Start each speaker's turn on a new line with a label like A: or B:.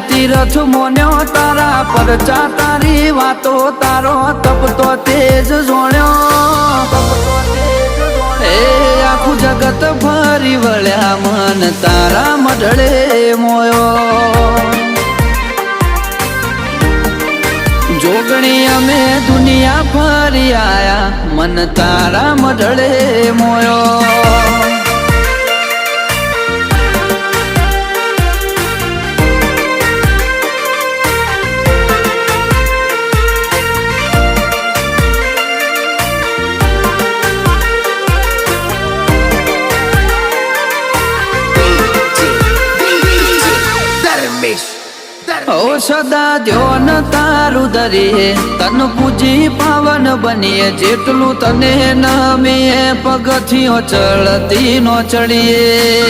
A: તીરથ મોન્યો તારા પરચા તારી વાતો તારો તપતો તેજ જોણ્યો એ આખું જગત ફરી વળ્યા મન તારા મઢડે મોયો જોગણી અમે દુનિયા ફરી આયા મન તારા મઢડે મોયો ઓ સદા ધ્યોન તારું ધરીએ તન પૂજી પાવન બનીએ જેટલું તને નમીએ પગથિયો ચડતી નો ચડીએ